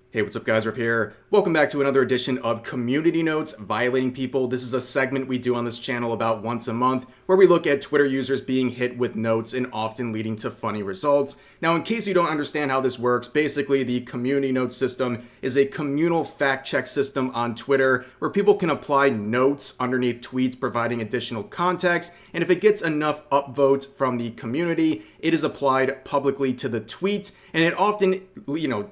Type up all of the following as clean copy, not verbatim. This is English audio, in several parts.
Hey, what's up guys, Riff here. Welcome back to another edition of Community Notes, Violating People. This is a segment we do on this channel about once a month where we look at Twitter users being hit with notes and often leading to funny results. Now, in case you don't understand how this works, basically the Community Notes system is a communal fact check system on Twitter where people can apply notes underneath tweets providing additional context, and if it gets enough upvotes from the community, it is applied publicly to the tweet, and it often,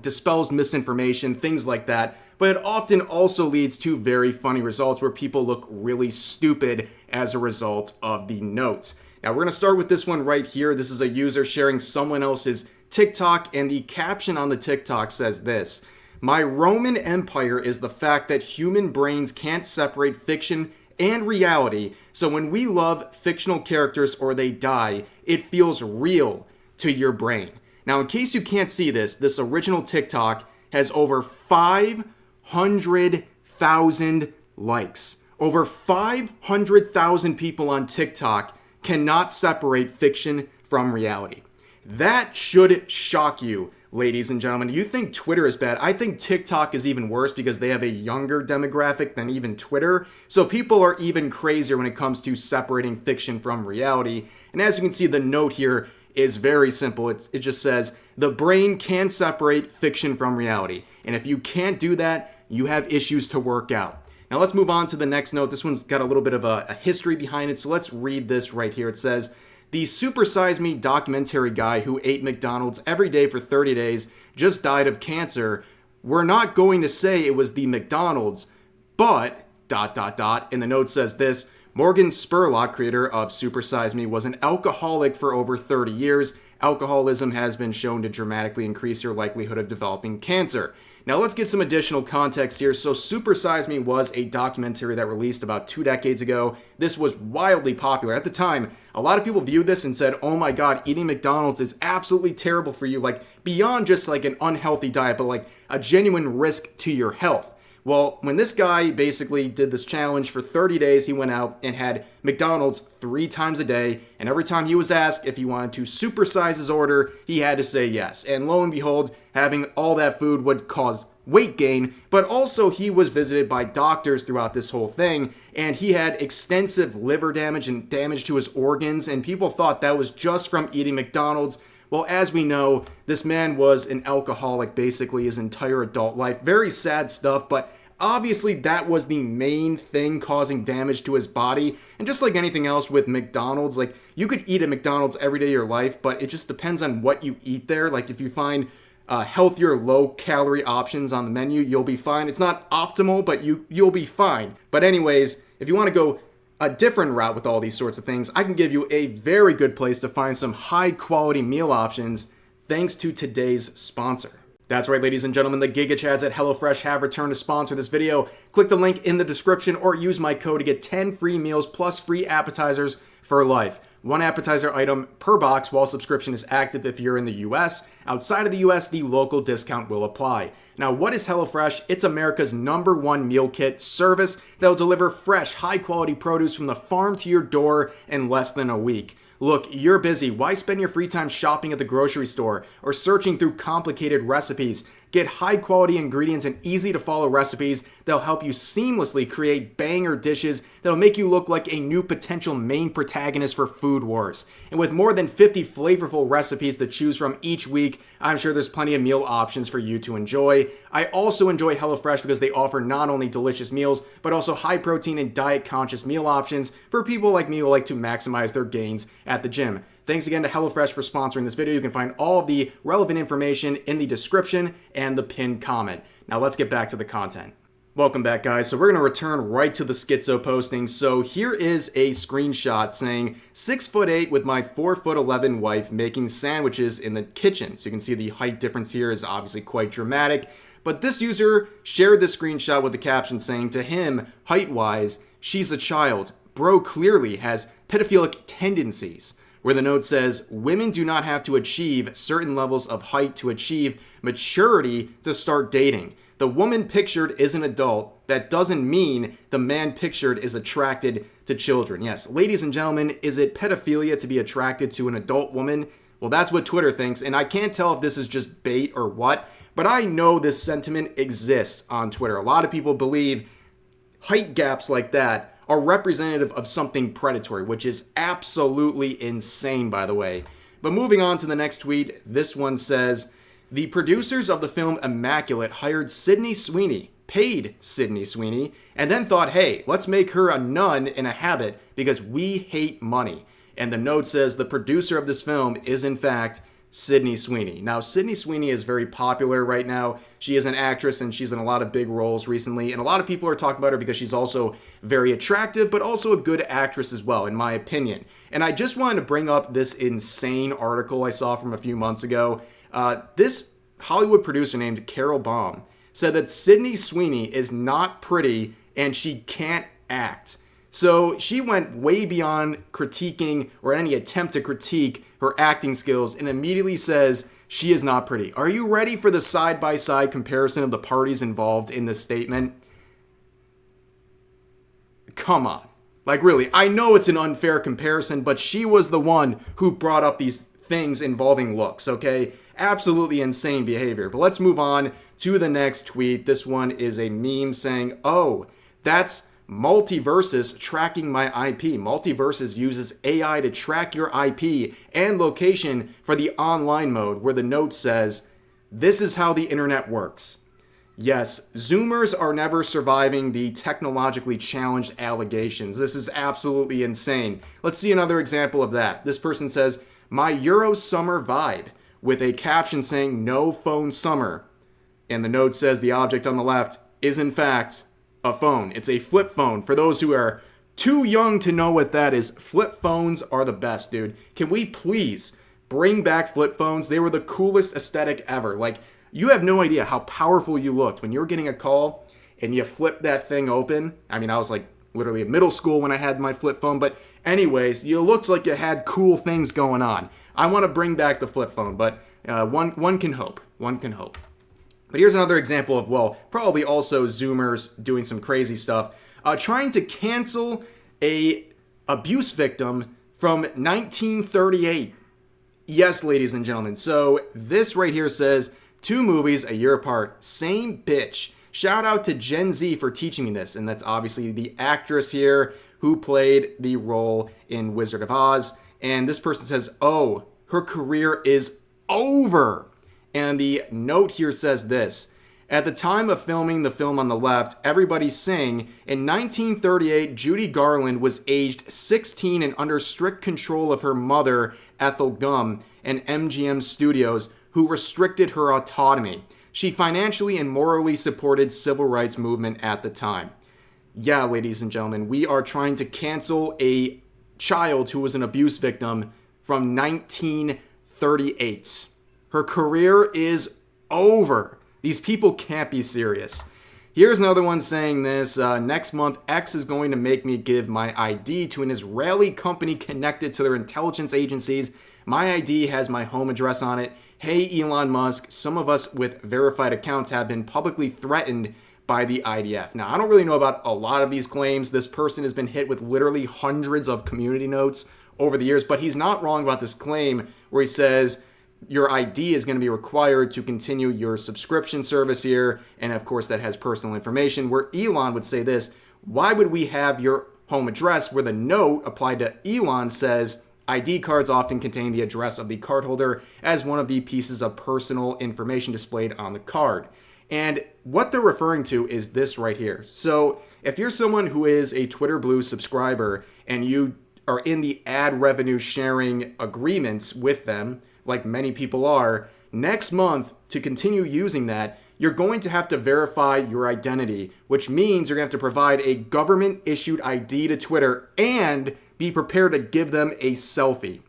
dispels misinformation, things like that, but it often also leads to very funny results where people look really stupid as a result of the notes. Now, we're going to start with this one right here. This is a user sharing someone else's TikTok, and the caption on the TikTok says this: "My Roman Empire is the fact that human brains can't separate fiction and reality, so when we love fictional characters or they die, it feels real to your brain." Now, in case you can't see this original TikTok has over 500,000 likes. Over 500,000 people on TikTok cannot separate fiction from reality. That should shock you, ladies and gentlemen. You think Twitter is bad. I think TikTok is even worse because they have a younger demographic than even Twitter. So people are even crazier when it comes to separating fiction from reality. And as you can see, the note here is very simple. It just says, the brain can separate fiction from reality. And if you can't do that, you have issues to work out. Now let's move on to the next note. This one's got a little bit of a history behind it. So let's read this right here. It says, "The Super Size Me documentary guy who ate McDonald's every day for 30 days just died of cancer. We're not going to say it was the McDonald's, but ... And the note says this: "Morgan Spurlock, creator of Super Size Me, was an alcoholic for over 30 years. Alcoholism has been shown to dramatically increase your likelihood of developing cancer." Now let's get some additional context here. So Super Size Me was a documentary that released about 2 decades ago. This was wildly popular. At the time, a lot of people viewed this and said, oh my god, eating McDonald's is absolutely terrible for you, like beyond just like an unhealthy diet, but like a genuine risk to your health. Well, when this guy basically did this challenge for 30 days, he went out and had McDonald's 3 times a day, and every time he was asked if he wanted to supersize his order, he had to say yes. And lo and behold, having all that food would cause weight gain, but also he was visited by doctors throughout this whole thing, and he had extensive liver damage and damage to his organs, and people thought that was just from eating McDonald's. Well, as we know, this man was an alcoholic basically his entire adult life. Very sad stuff, but obviously that was the main thing causing damage to his body. And just like anything else with McDonald's, like you could eat at McDonald's every day of your life, but it just depends on what you eat there. Like if you find healthier, low-calorie options on the menu, you'll be fine. It's not optimal, but you'll be fine. But anyways, if you want to go a different route with all these sorts of things, I can give you a very good place to find some high-quality meal options thanks to today's sponsor. That's right, ladies and gentlemen, the Giga Chads at HelloFresh have returned to sponsor this video. Click the link in the description or use my code to get 10 free meals plus free appetizers for life. 1 appetizer item per box while subscription is active if you're in the US. Outside of the US, the local discount will apply. Now, what is HelloFresh? It's America's #1 meal kit service that will deliver fresh, high-quality produce from the farm to your door in less than a week. Look, you're busy. Why spend your free time shopping at the grocery store or searching through complicated recipes? Get high-quality ingredients and easy-to-follow recipes that'll help you seamlessly create banger dishes that'll make you look like a new potential main protagonist for Food Wars. And with more than 50 flavorful recipes to choose from each week, I'm sure there's plenty of meal options for you to enjoy. I also enjoy HelloFresh because they offer not only delicious meals, but also high-protein and diet-conscious meal options for people like me who like to maximize their gains at the gym. Thanks again to HelloFresh for sponsoring this video. You can find all of the relevant information in the description and the pinned comment. Now let's get back to the content. Welcome back, guys. So we're going to return right to the schizo posting. So here is a screenshot saying 6'8" with my 4'11" wife making sandwiches in the kitchen. So you can see the height difference here is obviously quite dramatic. But this user shared this screenshot with the caption saying, to him, height-wise, she's a child. Bro clearly has pedophilic tendencies. Where the note says, women do not have to achieve certain levels of height to achieve maturity to start dating. The woman pictured is an adult. That doesn't mean the man pictured is attracted to children. Yes, ladies and gentlemen, is it pedophilia to be attracted to an adult woman? Well, that's what Twitter thinks, and I can't tell if this is just bait or what, But I know this sentiment exists on Twitter. A lot of people believe height gaps like that are representative of something predatory, which is absolutely insane, by the way. But moving on to the next tweet, this one says, the producers of the film Immaculate hired Sydney Sweeney, paid Sydney Sweeney, and then thought, hey, let's make her a nun in a habit because we hate money. And the note says the producer of this film is, in fact, Sydney Sweeney. Now, Sydney Sweeney is very popular right now. She is an actress and she's in a lot of big roles recently. And a lot of people are talking about her because she's also very attractive, but also a good actress as well, in my opinion. And I just wanted to bring up this insane article I saw from a few months ago. This Hollywood producer named Carol Baum said that Sydney Sweeney is not pretty and she can't act. So she went way beyond critiquing or any attempt to critique her acting skills and immediately says she is not pretty. Are you ready for the side-by-side comparison of the parties involved in this statement? Come on. Like, really, I know it's an unfair comparison, but she was the one who brought up these things involving looks, okay? Absolutely insane behavior. But let's move on to the next tweet. This one is a meme saying, oh, that's Multiversus tracking my IP. Multiversus uses AI to track your IP and location for the online mode, where the note says, this is how the internet works. Yes, Zoomers are never surviving the technologically challenged allegations. This is absolutely insane. Let's see another example of that. This person says, my Euro summer vibe, with a caption saying, no phone summer. And the note says the object on the left is in fact a phone. It's a flip phone. For those who are too young to know what that is, flip phones are the best, dude. Can we please bring back flip phones? They were the coolest aesthetic ever. Like, you have no idea how powerful you looked when you were getting a call and you flip that thing open. I mean, I was like literally in middle school when I had my flip phone, but anyways, you looked like you had cool things going on. I want to bring back the flip phone, but one can hope. One can hope. But here's another example of, well, probably also Zoomers doing some crazy stuff. Trying to cancel a abuse victim from 1938. Yes, ladies and gentlemen. So this right here says, 2 movies a year apart. Same bitch. Shout out to Gen Z for teaching me this. And that's obviously the actress here who played the role in Wizard of Oz. And this person says, oh, her career is over. And the note here says this. At the time of filming the film on the left, Everybody Sing, in 1938, Judy Garland was aged 16 and under strict control of her mother, Ethel Gum, and MGM Studios, who restricted her autonomy. She financially and morally supported civil rights movement at the time. Yeah, ladies and gentlemen, we are trying to cancel a child who was an abuse victim from 1938. Her career is over. These people can't be serious. Here's another one saying this. Next month, X is going to make me give my ID to an Israeli company connected to their intelligence agencies. My ID has my home address on it. Hey, Elon Musk, some of us with verified accounts have been publicly threatened by the IDF. Now, I don't really know about a lot of these claims. This person has been hit with literally hundreds of community notes over the years, but he's not wrong about this claim where he says, your ID is going to be required to continue your subscription service here. And of course, that has personal information. Where Elon would say this, why would we have your home address? Where the note applied to Elon says, ID cards often contain the address of the cardholder as one of the pieces of personal information displayed on the card. And what they're referring to is this right here. So if you're someone who is a Twitter Blue subscriber and you are in the ad revenue sharing agreements with them, like many people are, next month, to continue using that, you're going to have to verify your identity, which means you're going to have to provide a government-issued ID to Twitter and be prepared to give them a selfie.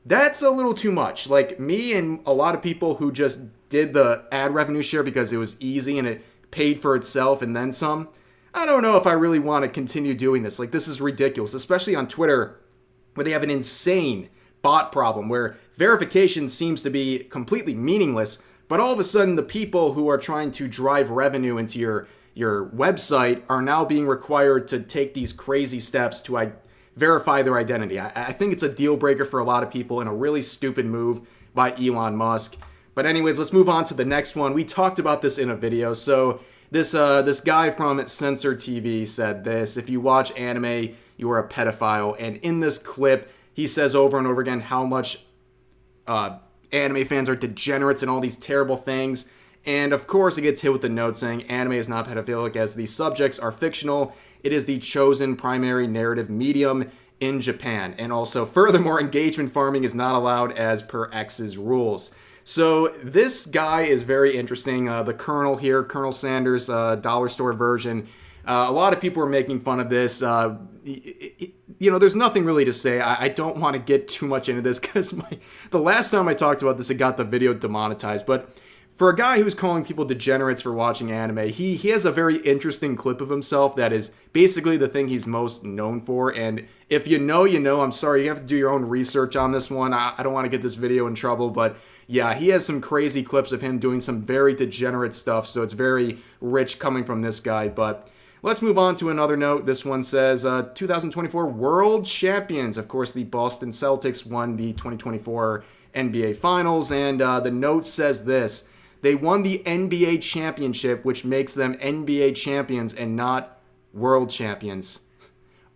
That's a little too much. Like me and a lot of people who just did the ad revenue share because it was easy and it paid for itself and then some, I don't know if I really want to continue doing this. Like, this is ridiculous, especially on Twitter, where they have an insane bot problem where verification seems to be completely meaningless, but all of a sudden the people who are trying to drive revenue into your website are now being required to take these crazy steps to verify their identity. I think it's a deal breaker for a lot of people and a really stupid move by Elon Musk. But anyways, let's move on to the next one. We talked about this in a video. So this guy from Censor TV said this: if you watch anime, you are a pedophile. And in this clip, he says over and over again how much anime fans are degenerates and all these terrible things. And of course, it gets hit with the note saying anime is not pedophilic as the subjects are fictional. It is the chosen primary narrative medium in Japan. And also, furthermore, engagement farming is not allowed as per X's rules. So this guy is very interesting. The Colonel here, Colonel Sanders, dollar store version. A lot of people are making fun of this. There's nothing really to say. I don't want to get too much into this because the last time I talked about this, it got the video demonetized. But for a guy who's calling people degenerates for watching anime, he has a very interesting clip of himself that is basically the thing he's most known for. And if you know, you know. I'm sorry, you have to do your own research on this one. I don't want to get this video in trouble, but yeah, he has some crazy clips of him doing some very degenerate stuff. So it's very rich coming from this guy. But let's move on to another note. This one says 2024 World Champions. Of course, the Boston Celtics won the 2024 NBA Finals. And the note says this: they won the NBA championship, which makes them NBA champions and not world champions.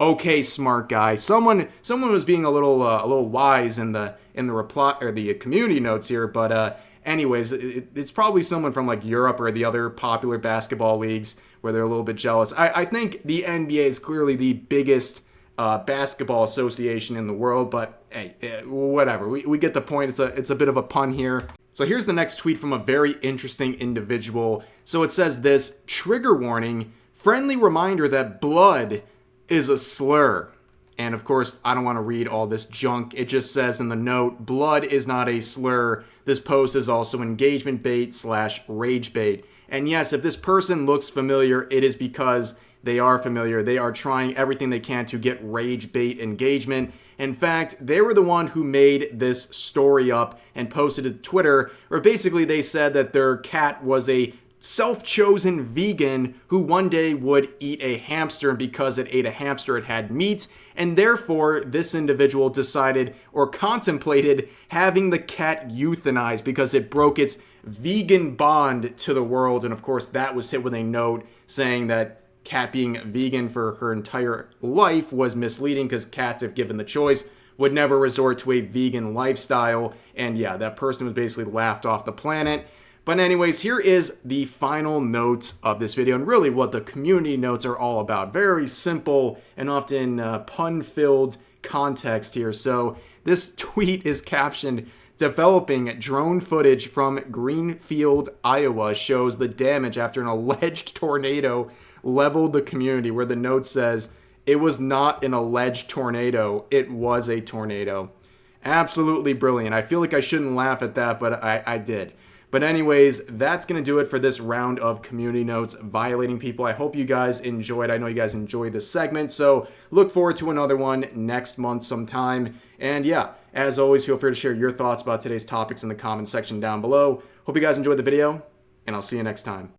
Okay, smart guy. Someone was being a little wise in the reply or the community notes here, but anyways, it's probably someone from like Europe or the other popular basketball leagues where they're a little bit jealous. I think the NBA is clearly the biggest basketball association in the world, but hey, whatever. We get the point. It's a bit of a pun here. So here's the next tweet from a very interesting individual. So it says this: trigger warning, friendly reminder that blood is a slur. And of course, I don't want to read all this junk. It just says in the note, blood is not a slur. This post is also engagement bait / rage bait. And yes, if this person looks familiar, it is because they are familiar. They are trying everything they can to get rage bait engagement. In fact, they were the one who made this story up and posted it to Twitter, where basically they said that their cat was a self-chosen vegan who one day would eat a hamster, and because it ate a hamster, it had meat, and therefore this individual decided or contemplated having the cat euthanized because it broke its vegan bond to the world. And of course, that was hit with a note saying that cat being vegan for her entire life was misleading because cats, if given the choice, would never resort to a vegan lifestyle. And yeah, that person was basically laughed off the planet. But anyways, here is the final note of this video and really what the community notes are all about. Very simple and often pun-filled context here. So this tweet is captioned, "Developing drone footage from Greenfield, Iowa shows the damage after an alleged tornado leveled the community," where the note says, "It was not an alleged tornado, it was a tornado." Absolutely brilliant. I feel like I shouldn't laugh at that, but I did. But anyways, that's going to do it for this round of community notes violating people. I hope you guys enjoyed. I know you guys enjoyed this segment, so look forward to another one next month sometime. And yeah, as always, feel free to share your thoughts about today's topics in the comments section down below. Hope you guys enjoyed the video, and I'll see you next time.